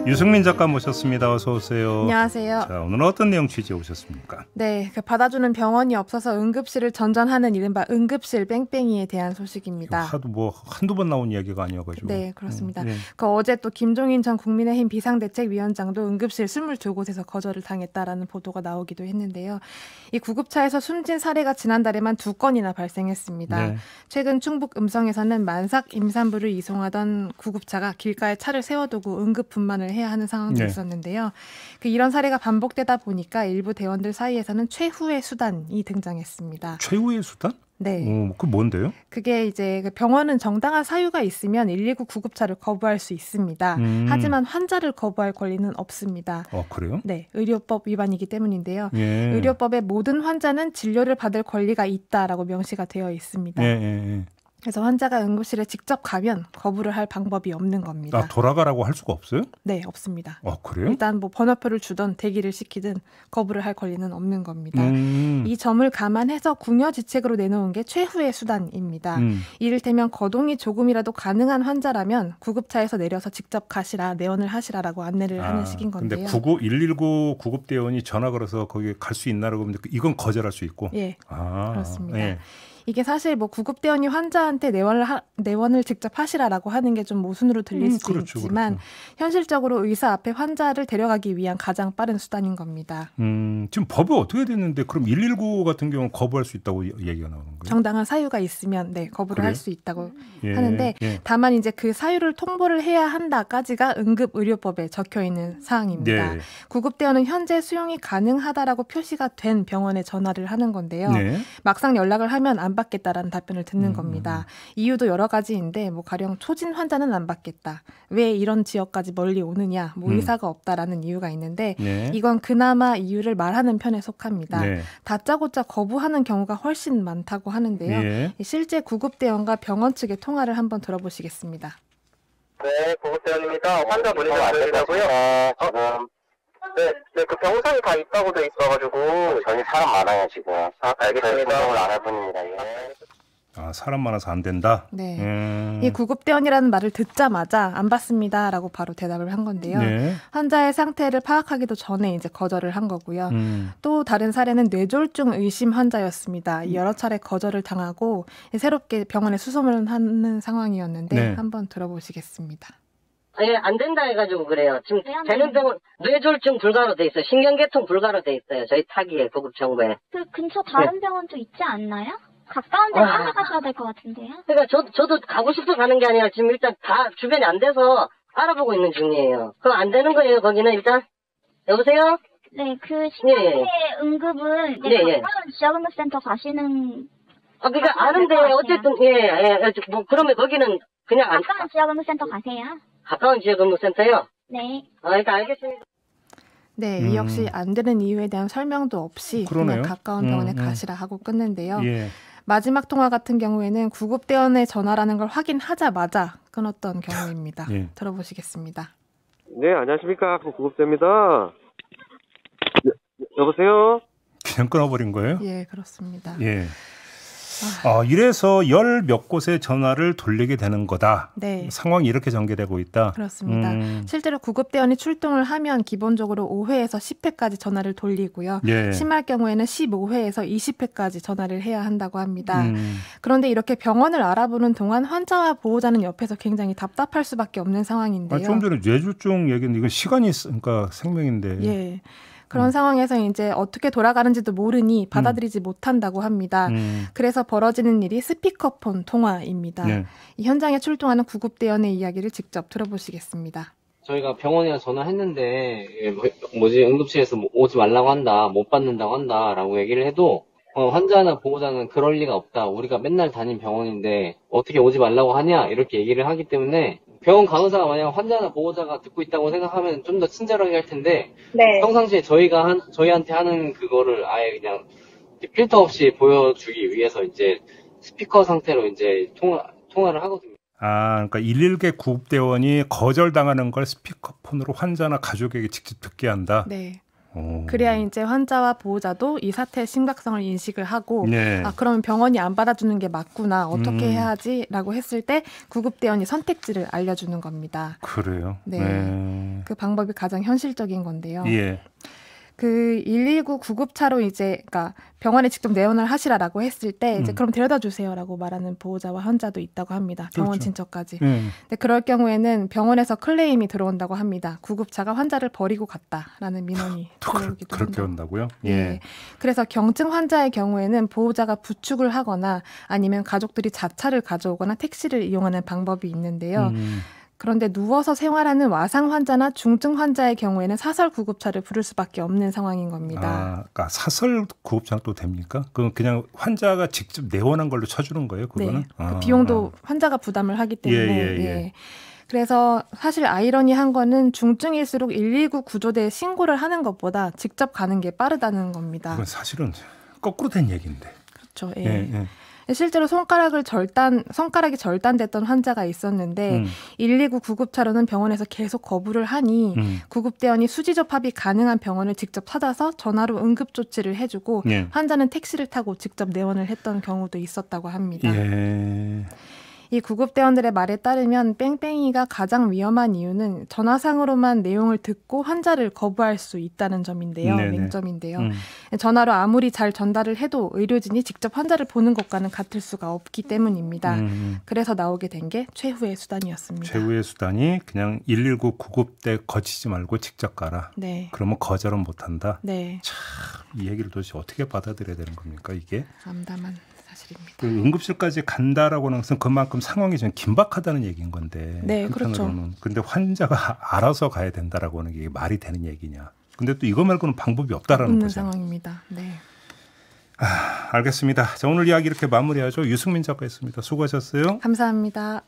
유승민 작가 모셨습니다. 어서 오세요. 안녕하세요. 자, 오늘은 어떤 내용 취재해 오셨습니까? 네, 받아주는 병원이 없어서 응급실을 전전하는 이른바 응급실 뺑뺑이에 대한 소식입니다. 하도 한두 번 나온 이야기가 아니어가지고. 네, 그렇습니다. 네. 어제 또 김종인 전 국민의힘 비상대책위원장도 응급실 22곳에서 거절을 당했다라는 보도가 나오기도 했는데요. 이 구급차에서 숨진 사례가 지난달에만 2건이나 발생했습니다. 네. 최근 충북 음성에서는 만삭 임산부를 이송하던 구급차가 길가에 차를 세워두고 응급 분만을 해야 하는 상황도 네. 있었는데요. 이런 사례가 반복되다 보니까 일부 대원들 사이에서는 최후의 수단이 등장했습니다. 최후의 수단? 네. 그 뭔데요? 그게 이제 병원은 정당한 사유가 있으면 119 구급차를 거부할 수 있습니다. 하지만 환자를 거부할 권리는 없습니다. 그래요? 네, 의료법 위반이기 때문인데요. 예. 의료법에 모든 환자는 진료를 받을 권리가 있다라고 명시가 되어 있습니다. 예. 그래서 환자가 응급실에 직접 가면 거부를 할 방법이 없는 겁니다. 돌아가라고 할 수가 없어요? 네, 없습니다. 그래요? 일단 번호표를 주든 대기를 시키든 거부를 할 권리는 없는 겁니다. 이 점을 감안해서 궁여지책으로 내놓은 게 최후의 수단입니다. 이를테면 거동이 조금이라도 가능한 환자라면 구급차에서 내려서 직접 가시라, 내원을 하시라라고 안내를 하는 식인 건데요. 근데 119 구급대원이 전화 걸어서 거기 갈 수 있나라고 하면 이건 거절할 수 있고. 예, 그렇습니다. 예. 이게 사실 구급대원이 환자한테 내원을 직접 하시라라고 하는 게 좀 모순으로 들릴 수도 있지만 현실적으로 의사 앞에 환자를 데려가기 위한 가장 빠른 수단인 겁니다. 지금 법이 어떻게 됐는데 그럼 119 같은 경우는 거부할 수 있다고 얘기가 나오는 거예요? 정당한 사유가 있으면 거부를 할 수 있다고 하는데 예. 다만 이제 그 사유를 통보를 해야 한다까지가 응급의료법에 적혀 있는 사항입니다. 네. 구급대원은 현재 수용이 가능하다라고 표시가 된 병원에 전화를 하는 건데요. 네. 막상 연락을 하면 안 받겠다라는 답변을 듣는 겁니다. 이유도 여러 가지인데 가령 초진 환자는 안 받겠다. 왜 이런 지역까지 멀리 오느냐. 의사가 없다라는 이유가 있는데 네. 이건 그나마 이유를 말하는 편에 속합니다. 네. 다짜고짜 거부하는 경우가 훨씬 많다고 하는데요. 네. 실제 구급대원과 병원 측의 통화를 한번 들어보시겠습니다. 네, 구급대원입니다. 환자 문의 좀 안되고요. 네, 그 병상이 다 있다고 돼 있어가지고 저희 사람 많아요 지금. 알겠습니다. 구성을 안 할 뿐입니다. 예. 사람 많아서 안 된다? 네. 이 구급대원이라는 말을 듣자마자 안 받습니다라고 바로 대답을 한 건데요. 네. 환자의 상태를 파악하기도 전에 이제 거절을 한 거고요. 또 다른 사례는 뇌졸중 의심 환자였습니다. 여러 차례 거절을 당하고 새롭게 병원에 수소문을 하는 상황이었는데 네. 한번 들어보시겠습니다. 예, 안 된다 해가지고 그래요. 지금 되는 병원 뇌졸중 불가로 돼 있어요. 신경계통 불가로 돼 있어요. 저희 타기에 구급정보에. 그 근처 다른 병원도 있지 않나요? 가까운 데 찾아가셔야 될 것 같은데요. 그러니까 저도 가고 싶어서 가는 게 아니라 지금 일단 다 주변이 안 돼서 알아보고 있는 중이에요. 그럼 안 되는 거예요, 거기는 일단? 여보세요? 네, 그 신경계 응급은 가까운 지역응급센터 가시는. 그러니까 아는데 어쨌든 그러면 거기는 그냥 가까운 지역응급센터 가세요. 가까운 지역응급센터요? 네. 그러니까 알겠습니다. 네, 이 역시 안 되는 이유에 대한 설명도 없이 그러네요. 그냥 가까운 병원에 가시라 하고 끊는데요. 예. 마지막 통화 같은 경우에는 구급대원의 전화라는 걸 확인하자마자 끊었던 경우입니다. 예. 들어보시겠습니다. 네, 안녕하십니까. 구급대입니다. 여보세요? 그냥 끊어버린 거예요? 예, 그렇습니다. 예. 이래서 열 몇 곳에 전화를 돌리게 되는 거다. 네. 상황이 이렇게 전개되고 있다. 그렇습니다. 실제로 구급대원이 출동을 하면 기본적으로 5회에서 10회까지 전화를 돌리고요. 예. 심할 경우에는 15회에서 20회까지 전화를 해야 한다고 합니다. 그런데 이렇게 병원을 알아보는 동안 환자와 보호자는 옆에서 굉장히 답답할 수밖에 없는 상황인데요. 좀 전에 뇌졸중 얘기는 이건 시간이 있으니까 생명인데. 예. 그런 상황에서 이제 어떻게 돌아가는지도 모르니 받아들이지 못한다고 합니다. 그래서 벌어지는 일이 스피커폰 통화입니다. 네. 이 현장에 출동하는 구급대원의 이야기를 직접 들어보시겠습니다. 저희가 병원에 전화했는데 응급실에서 오지 말라고 한다, 못 받는다고 한다라고 얘기를 해도 환자나 보호자는 그럴 리가 없다. 우리가 맨날 다닌 병원인데 어떻게 오지 말라고 하냐 이렇게 얘기를 하기 때문에 병원 간호사가 만약 환자나 보호자가 듣고 있다고 생각하면 좀 더 친절하게 할 텐데 네. 평상시에 저희한테 하는 그거를 아예 그냥 필터 없이 보여주기 위해서 이제 스피커 상태로 이제 통화를 하거든요. 그러니까 119 구급대원이 거절당하는 걸 스피커폰으로 환자나 가족에게 직접 듣게 한다. 네. 그래야 이제 환자와 보호자도 이 사태의 심각성을 인식을 하고 네. 그러면 병원이 안 받아주는 게 맞구나. 어떻게 해야 하지라고 했을 때 구급대원이 선택지를 알려주는 겁니다. 그래요? 네. 그 방법이 가장 현실적인 건데요. 예. 그 119 구급차로 이제 그러니까 병원에 직접 내원을 하시라라고 했을 때 이제 그럼 데려다 주세요라고 말하는 보호자와 환자도 있다고 합니다. 병원 그렇죠. 친척까지. 근데 그럴 경우에는 병원에서 클레임이 들어온다고 합니다. 구급차가 환자를 버리고 갔다라는 민원이 들어오기도 그렇게 한다고. 온다고요? 예. 네. 그래서 경증 환자의 경우에는 보호자가 부축을 하거나 아니면 가족들이 자차를 가져오거나 택시를 이용하는 방법이 있는데요. 그런데 누워서 생활하는 와상 환자나 중증 환자의 경우에는 사설 구급차를 부를 수밖에 없는 상황인 겁니다. 그러니까 사설 구급차는 또 됩니까? 그건 그냥 환자가 직접 내원한 걸로 쳐주는 거예요, 그거는? 네. 그 비용도 환자가 부담을 하기 때문에. 예. 그래서 사실 아이러니한 거는 중증일수록 119 구조대에 신고를 하는 것보다 직접 가는 게 빠르다는 겁니다. 그건 사실은 거꾸로 된 얘기인데. 그렇죠. 실제로 손가락이 절단됐던 환자가 있었는데 119 구급차로는 병원에서 계속 거부를 하니 구급대원이 수지 접합이 가능한 병원을 직접 찾아서 전화로 응급 조치를 해주고 환자는 택시를 타고 직접 내원을 했던 경우도 있었다고 합니다. 이 구급대원들의 말에 따르면 뺑뺑이가 가장 위험한 이유는 전화상으로만 내용을 듣고 환자를 거부할 수 있다는 점인데요. 맹점인데요. 전화로 아무리 잘 전달을 해도 의료진이 직접 환자를 보는 것과는 같을 수가 없기 때문입니다. 그래서 나오게 된 게 최후의 수단이었습니다. 최후의 수단이 그냥 119 구급대 거치지 말고 직접 가라. 네. 그러면 거절은 못한다. 네. 참, 이 얘기를 도대체 어떻게 받아들여야 되는 겁니까, 이게? 암담한 사실입니다. 그 응급실까지 간다라고 하는 것은 그만큼 상황이 좀 긴박하다는 얘기인 건데. 네, 그렇죠. 근데 환자가 알아서 가야 된다라고 하는 게 말이 되는 얘기냐. 근데 또 이거 말고는 방법이 없다라는 거죠. 상황입니다. 네. 알겠습니다. 자, 오늘 이야기 이렇게 마무리하죠. 유승민 작가였습니다. 수고하셨어요. 감사합니다.